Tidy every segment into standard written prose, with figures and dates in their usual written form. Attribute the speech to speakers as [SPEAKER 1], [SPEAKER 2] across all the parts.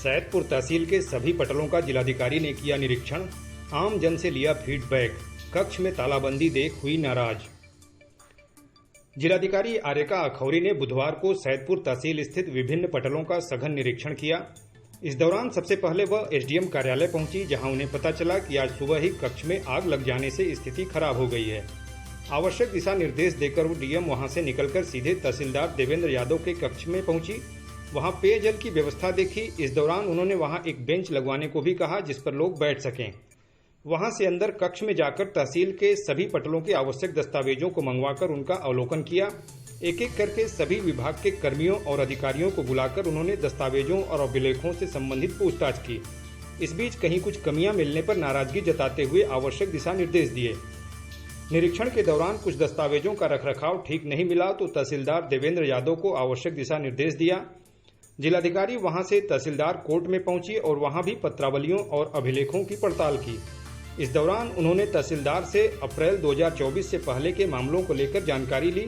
[SPEAKER 1] सैदपुर तहसील के सभी पटलों का जिलाधिकारी ने किया निरीक्षण, आम जन से लिया फीडबैक, कक्ष में तालाबंदी देख हुई नाराज। जिलाधिकारी आर्यका अखौरी ने बुधवार को सैदपुर तहसील स्थित विभिन्न पटलों का सघन निरीक्षण किया। इस दौरान सबसे पहले वह एसडीएम कार्यालय पहुंची, जहां उन्हें पता चला कि आज सुबह ही कक्ष में आग लग जाने से स्थिति खराब हो गई है। आवश्यक दिशा निर्देश देकर वो डीएम वहां से निकलकर सीधे तहसीलदार देवेंद्र यादव के कक्ष में पहुंची। वहां पेयजल की व्यवस्था देखी। इस दौरान उन्होंने वहां एक बेंच लगवाने को भी कहा, जिस पर लोग बैठ सकें। वहां से अंदर कक्ष में जाकर तहसील के सभी पटलों के आवश्यक दस्तावेजों को मंगवाकर उनका अवलोकन किया। एक एक करके सभी विभाग के कर्मियों और अधिकारियों को बुलाकर उन्होंने दस्तावेजों और अभिलेखों से संबंधित पूछताछ की। इस बीच कहीं कुछ कमियां मिलने पर नाराजगी जताते हुए आवश्यक दिशा निर्देश दिए। निरीक्षण के दौरान कुछ दस्तावेजों का रखरखाव ठीक नहीं मिला तो तहसीलदार देवेंद्र यादव को आवश्यक दिशा निर्देश दिया। जिलाधिकारी वहां से तहसीलदार कोर्ट में पहुंची और वहां भी पत्रावलियों और अभिलेखों की पड़ताल की। इस दौरान उन्होंने तहसीलदार से अप्रैल 2024 से पहले के मामलों को लेकर जानकारी ली।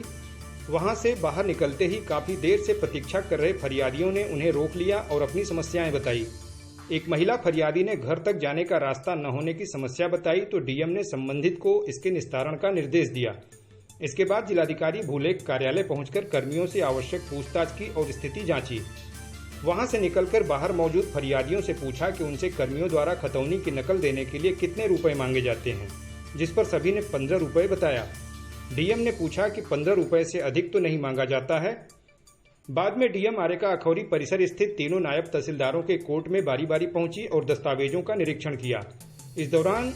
[SPEAKER 1] वहां से बाहर निकलते ही काफी देर से प्रतीक्षा कर रहे फरियादियों ने उन्हें रोक लिया और अपनी समस्याएं बताई। एक महिला फरियादी ने घर तक जाने का रास्ता न होने की समस्या बताई तो डीएम ने संबंधित को इसके निस्तारण का निर्देश दिया। इसके बाद जिलाधिकारी भूलेख कार्यालय पहुंचकर कर्मियों से आवश्यक पूछताछ की और स्थिति जांची। वहां से निकलकर बाहर मौजूद फरियादियों से पूछा कि उनसे कर्मियों द्वारा खतौनी की नकल देने के लिए कितने रुपए मांगे जाते हैं, जिस पर सभी ने 15 रुपए बताया। डीएम ने पूछा कि 15 रुपए से अधिक तो नहीं मांगा जाता है। बाद में डीएम आर्यका अखौरी परिसर स्थित तीनों नायब तहसीलदारों के कोर्ट में बारी बारी पहुंची और दस्तावेजों का निरीक्षण किया। इस दौरान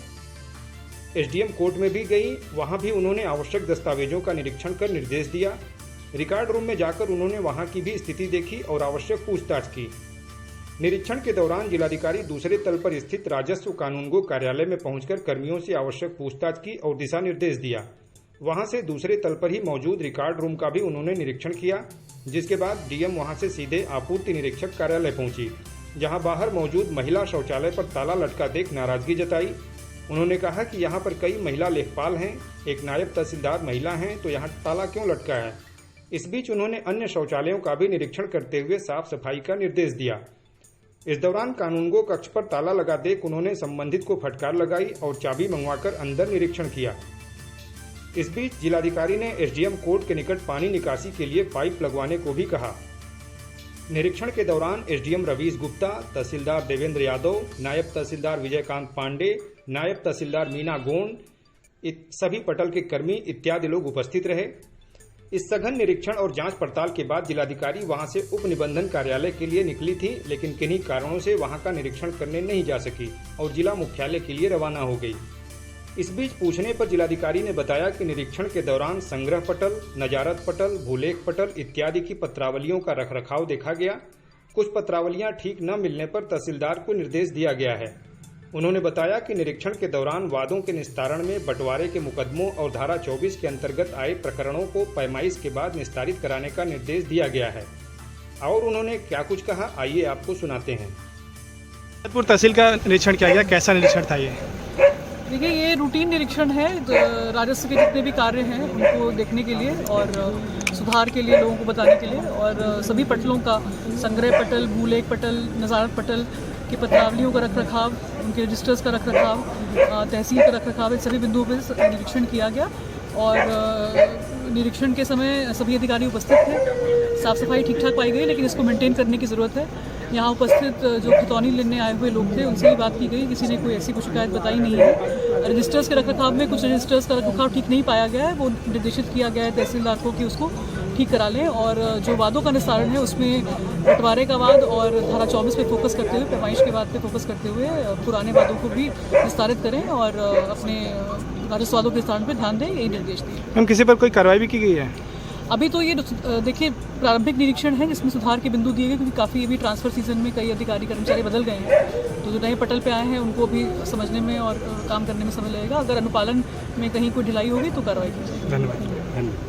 [SPEAKER 1] एसडीएम कोर्ट में भी गई। वहां भी उन्होंने आवश्यक दस्तावेजों का निरीक्षण कर निर्देश दिया। रिकॉर्ड रूम में जाकर उन्होंने वहां की भी स्थिति देखी और आवश्यक पूछताछ की। निरीक्षण के दौरान जिलाधिकारी दूसरे तल पर स्थित राजस्व कानूनगो कार्यालय में पहुंचकर कर्मियों से आवश्यक पूछताछ की और दिशा निर्देश दिया। वहां से दूसरे तल पर ही मौजूद रिकॉर्ड रूम का भी उन्होंने निरीक्षण किया, जिसके बाद डीएम वहां से सीधे आपूर्ति निरीक्षक कार्यालय पहुंची, जहां बाहर मौजूद महिला शौचालय पर ताला लटका देख नाराजगी जताई। उन्होंने कहा कि यहां पर कई महिला लेखपाल हैं, एक नायब तहसीलदार महिला हैं, तो यहां ताला क्यों लटका है। इस बीच उन्होंने अन्य शौचालयों का भी निरीक्षण करते हुए साफ सफाई का निर्देश दिया। इस दौरान कानूनगो कक्ष पर ताला लगा देख उन्होंने संबंधित को फटकार लगाई और चाबी मंगवाकर अंदर निरीक्षण किया। इस बीच जिलाधिकारी ने एसडीएम कोर्ट के निकट पानी निकासी के लिए पाइप लगवाने को भी कहा। निरीक्षण के दौरान एसडीएम रवीश गुप्ता, तहसीलदार देवेंद्र यादव, नायब तहसीलदार विजयकांत पांडे, नायब तहसीलदार मीना गोंड, सभी पटल के कर्मी इत्यादि लोग उपस्थित रहे। इस सघन निरीक्षण और जांच पड़ताल के बाद जिलाधिकारी वहां से उप निबंधन कार्यालय के लिए निकली थी, लेकिन किन्हीं कारणों से वहां का निरीक्षण करने नहीं जा सकी और जिला मुख्यालय के लिए रवाना हो गई। इस बीच पूछने पर जिलाधिकारी ने बताया कि निरीक्षण के दौरान संग्रह पटल, नजारत पटल, भूलेख पटल इत्यादि की पत्रावलियों का रखरखाव देखा गया। कुछ पत्रावलियां ठीक न मिलने पर तहसीलदार को निर्देश दिया गया है। उन्होंने बताया कि निरीक्षण के दौरान वादों के निस्तारण में बंटवारे के मुकदमों और धारा 24 के अंतर्गत आए प्रकरणों को पैमाइश के बाद निस्तारित कराने का निर्देश दिया गया है। और उन्होंने क्या कुछ कहा, आइए आपको सुनाते हैं।
[SPEAKER 2] सैदपुर तहसील का निरीक्षण किया गया, कैसा निरीक्षण था ये?
[SPEAKER 3] देखिए, ये रूटीन निरीक्षण है। राजस्व के जितने भी कार्य हैं उनको देखने के लिए और सुधार के लिए, लोगों को बताने के लिए, और सभी पटलों का संग्रह पटल, भूलेख पटल, नजारत पटल की पत्रावलियों का रखरखाव, उनके रजिस्टर्स का रखरखाव, तहसील का रखरखाव, इन सभी बिंदुओं पर निरीक्षण किया गया। और निरीक्षण के समय सभी अधिकारी उपस्थित थे। साफ सफाई ठीक ठाक पाई गई, लेकिन इसको मेंटेन करने की ज़रूरत है। यहाँ उपस्थित जो खतौनी लेने आए हुए लोग थे उनसे भी बात की गई, किसी ने कोई ऐसी कुछ शिकायत बताई नहीं है। रजिस्टर्स के रखरखाव में कुछ रजिस्टर्स का रखरखाव ठीक नहीं पाया गया है, वो निर्देशित किया गया है तहसीलदार को कि उसको ठीक करा लें। और जो वादों का निस्तारण है उसमें बंटवारे का वाद और धारा 24 पे फोकस करते हुए, पैमाइश के वाद पे फोकस करते हुए पुराने वादों को भी निस्तारित करें और अपने राजस्व वादों के निस्तारण पर ध्यान दें, यही निर्देश दिए।
[SPEAKER 2] हम किसी पर कोई कार्रवाई भी की गई है?
[SPEAKER 3] अभी तो ये देखिए प्रारंभिक निरीक्षण है, जिसमें सुधार के बिंदु दिए गए, क्योंकि काफ़ी अभी ट्रांसफर सीजन में कई अधिकारी कर्मचारी बदल गए हैं, तो जो नए पटल पे आए हैं उनको भी समझने में और काम करने में समय लगेगा। अगर अनुपालन में कहीं कोई ढिलाई होगी तो कार्रवाई की जाएगी।
[SPEAKER 2] धन्यवाद।